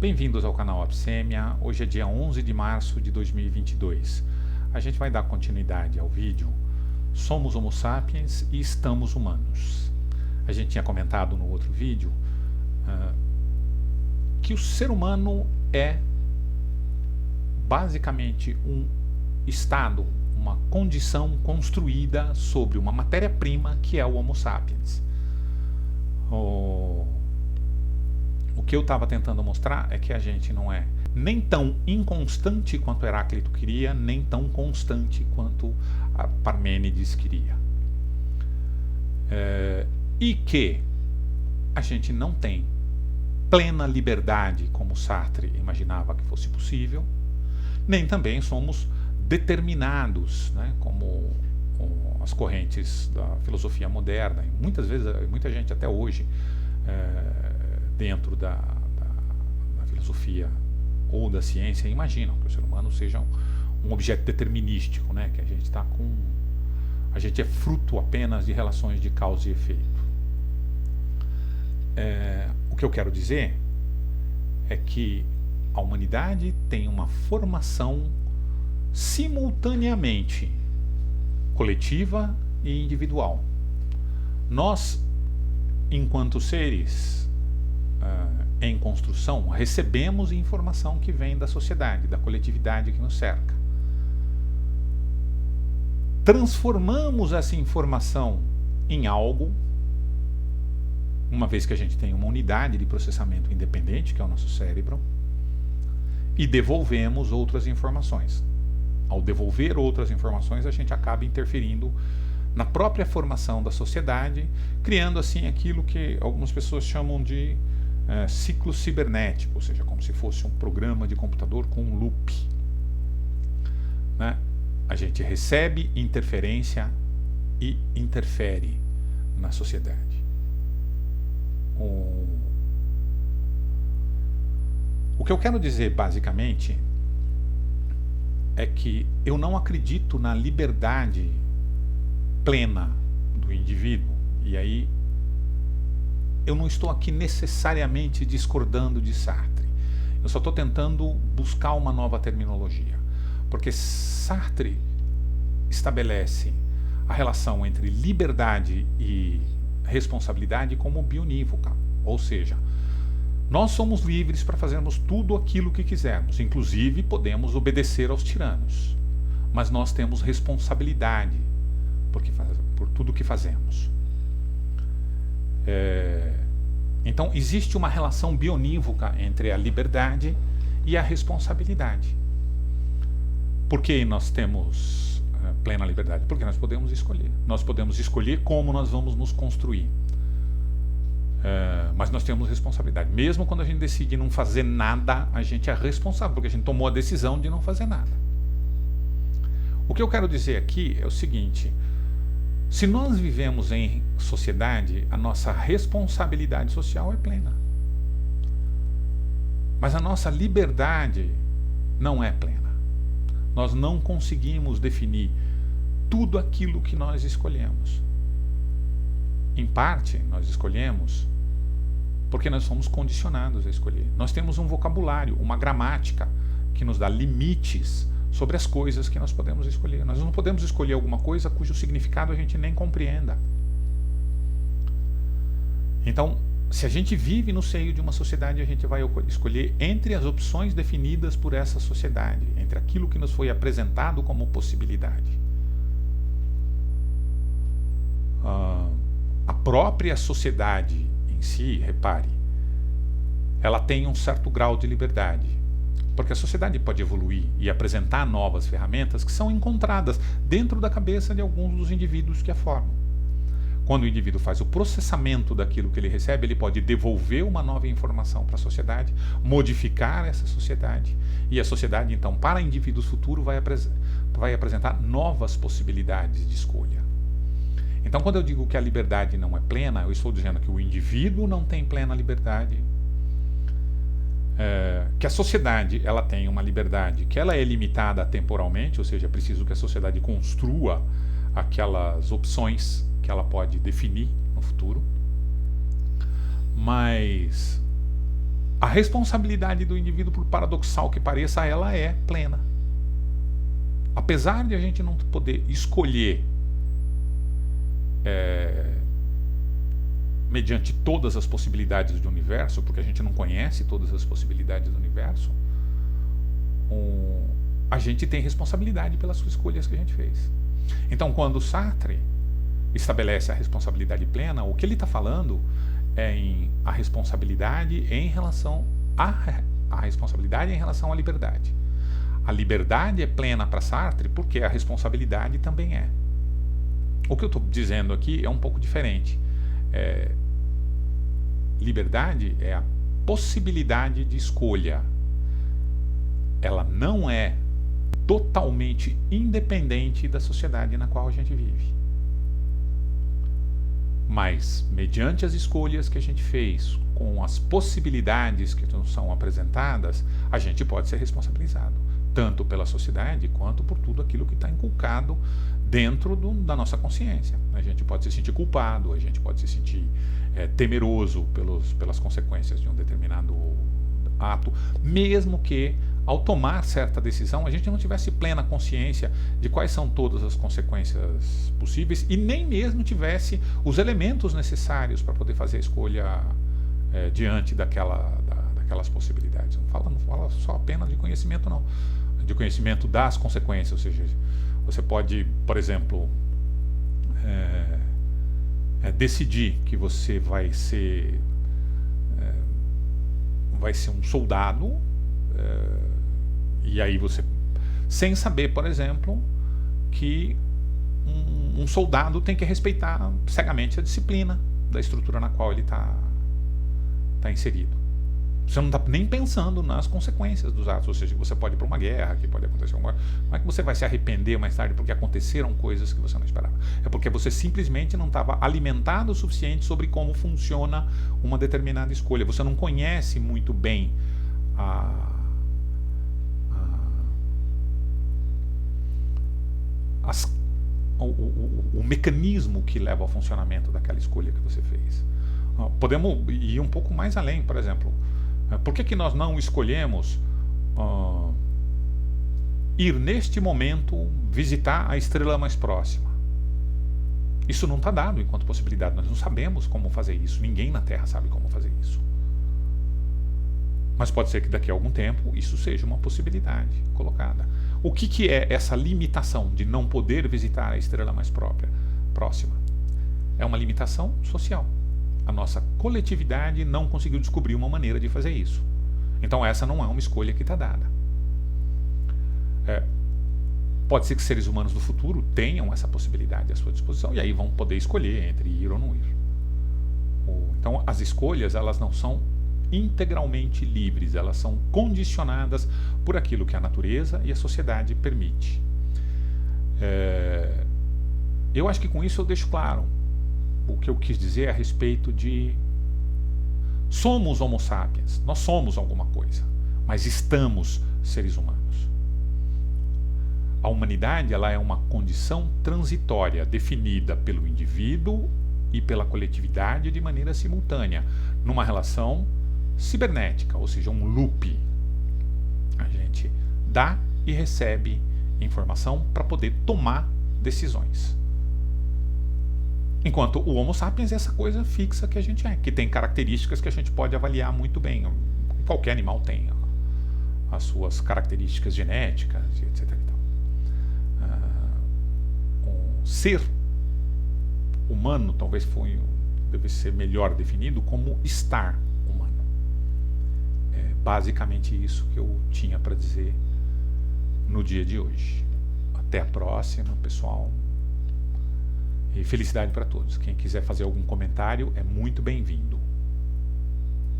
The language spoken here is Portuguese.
Bem-vindos ao canal Absêmia. Hoje é dia 11 de março de 2022. A gente vai dar continuidade ao vídeo Somos Homo Sapiens e Estamos Humanos. A gente tinha comentado no outro vídeo que o ser humano é basicamente um estado, uma condição construída sobre uma matéria-prima que é o Homo Sapiens. O que eu estava tentando mostrar é que a gente não é nem tão inconstante quanto Heráclito queria, nem tão constante quanto Parmênides queria. E que a gente não tem plena liberdade, como Sartre imaginava que fosse possível, nem também somos determinados, né, como as correntes da filosofia moderna, e muitas vezes, muita gente até hoje, dentro da filosofia ou da ciência, imaginam que o ser humano seja um objeto determinístico, né? Que a gente é fruto apenas de relações de causa e efeito. O que eu quero dizer é que a humanidade tem uma formação simultaneamente coletiva e individual. Nós, enquanto seres em construção, recebemos informação que vem da sociedade, da coletividade que nos cerca. Transformamos essa informação em algo, uma vez que a gente tem uma unidade de processamento independente, que é o nosso cérebro, e devolvemos outras informações. Ao devolver outras informações, a gente acaba interferindo na própria formação da sociedade, criando assim aquilo que algumas pessoas chamam de ciclo cibernético, ou seja, como se fosse um programa de computador com um loop. Né? A gente recebe interferência e interfere na sociedade. O que eu quero dizer basicamente é que eu não acredito na liberdade plena do indivíduo, e aí eu não estou aqui necessariamente discordando de Sartre. Eu só estou tentando buscar uma nova terminologia. Porque Sartre estabelece a relação entre liberdade e responsabilidade como bionívoca. Ou seja, nós somos livres para fazermos tudo aquilo que quisermos. Inclusive, podemos obedecer aos tiranos. Mas nós temos responsabilidade por tudo que fazemos. Então existe uma relação bionívoca entre a liberdade e a responsabilidade. Por que nós temos plena liberdade? Porque nós podemos escolher. Nós podemos escolher como nós vamos nos construir. Mas nós temos responsabilidade. Mesmo quando a gente decide não fazer nada, a gente é responsável, porque a gente tomou a decisão de não fazer nada. O que eu quero dizer aqui é o seguinte: se nós vivemos em sociedade, a nossa responsabilidade social é plena. Mas a nossa liberdade não é plena. Nós não conseguimos definir tudo aquilo que nós escolhemos. Em parte, nós escolhemos porque nós somos condicionados a escolher. Nós temos um vocabulário, uma gramática que nos dá limites sobre as coisas que nós podemos escolher. Nós não podemos escolher alguma coisa cujo significado a gente nem compreenda. Então, se a gente vive no seio de uma sociedade, a gente vai escolher entre as opções definidas por essa sociedade, entre aquilo que nos foi apresentado como possibilidade. A própria sociedade em si, repare, ela tem um certo grau de liberdade. Porque a sociedade pode evoluir e apresentar novas ferramentas que são encontradas dentro da cabeça de alguns dos indivíduos que a formam. Quando o indivíduo faz o processamento daquilo que ele recebe, ele pode devolver uma nova informação para a sociedade, modificar essa sociedade, e a sociedade, então, para indivíduos futuros, vai apresentar novas possibilidades de escolha. Então, quando eu digo que a liberdade não é plena, eu estou dizendo que o indivíduo não tem plena liberdade, que a sociedade ela tem uma liberdade que ela é limitada temporalmente, ou seja, é preciso que a sociedade construa aquelas opções que ela pode definir no futuro, mas a responsabilidade do indivíduo, por paradoxal que pareça, ela é plena. Apesar de a gente não poder escolher mediante todas as possibilidades do universo, porque a gente não conhece todas as possibilidades do universo, a gente tem responsabilidade pelas escolhas que a gente fez. Então, quando Sartre estabelece a responsabilidade plena, o que ele está falando é a responsabilidade em relação a responsabilidade em relação à liberdade. A liberdade é plena para Sartre porque a responsabilidade também é. O que eu estou dizendo aqui é um pouco diferente. Liberdade é a possibilidade de escolha. Ela não é totalmente independente da sociedade na qual a gente vive. Mas, mediante as escolhas que a gente fez, com as possibilidades que nos são apresentadas, a gente pode ser responsabilizado, tanto pela sociedade quanto por tudo aquilo que está inculcado dentro da nossa consciência. A gente pode se sentir culpado, a gente pode se sentir temeroso pelas consequências de um determinado ato, mesmo que, ao tomar certa decisão, a gente não tivesse plena consciência de quais são todas as consequências possíveis e nem mesmo tivesse os elementos necessários para poder fazer a escolha diante daquelas possibilidades. Não fala só apenas de conhecimento, não. De conhecimento das consequências, ou seja, você pode, por exemplo, decidir que você vai ser um soldado, e aí você, sem saber, por exemplo, que um soldado tem que respeitar cegamente a disciplina da estrutura na qual ele está inserido. Você não está nem pensando nas consequências dos atos, ou seja, que você pode ir para uma guerra, que pode acontecer alguma coisa. Não é que você vai se arrepender mais tarde porque aconteceram coisas que você não esperava. É porque você simplesmente não estava alimentado o suficiente sobre como funciona uma determinada escolha. Você não conhece muito bem o mecanismo que leva ao funcionamento daquela escolha que você fez. Podemos ir um pouco mais além, por exemplo. Por que nós não escolhemos ir neste momento visitar a estrela mais próxima? Isso não está dado enquanto possibilidade, nós não sabemos como fazer isso, ninguém na Terra sabe como fazer isso. Mas pode ser que daqui a algum tempo isso seja uma possibilidade colocada. O que é essa limitação de não poder visitar a estrela mais próxima? É uma limitação social. A nossa coletividade não conseguiu descobrir uma maneira de fazer isso. Então essa não é uma escolha que está dada. Pode ser que seres humanos do futuro tenham essa possibilidade à sua disposição e aí vão poder escolher entre ir ou não ir. Então as escolhas, elas não são integralmente livres, elas são condicionadas por aquilo que a natureza e a sociedade permite. Eu acho que com isso eu deixo claro o que eu quis dizer a respeito de somos homo sapiens, nós somos alguma coisa, mas estamos seres humanos. A humanidade, ela é uma condição transitória definida pelo indivíduo e pela coletividade de maneira simultânea, numa relação cibernética, ou seja, um loop. A gente dá e recebe informação para poder tomar decisões. Enquanto o Homo sapiens é essa coisa fixa que a gente é, que tem características que a gente pode avaliar muito bem. Qualquer animal tem as suas características genéticas, etc. Um ser humano talvez deve ser melhor definido como estar humano. É basicamente isso que eu tinha para dizer no dia de hoje. Até a próxima, pessoal. E felicidade para todos. Quem quiser fazer algum comentário é muito bem-vindo.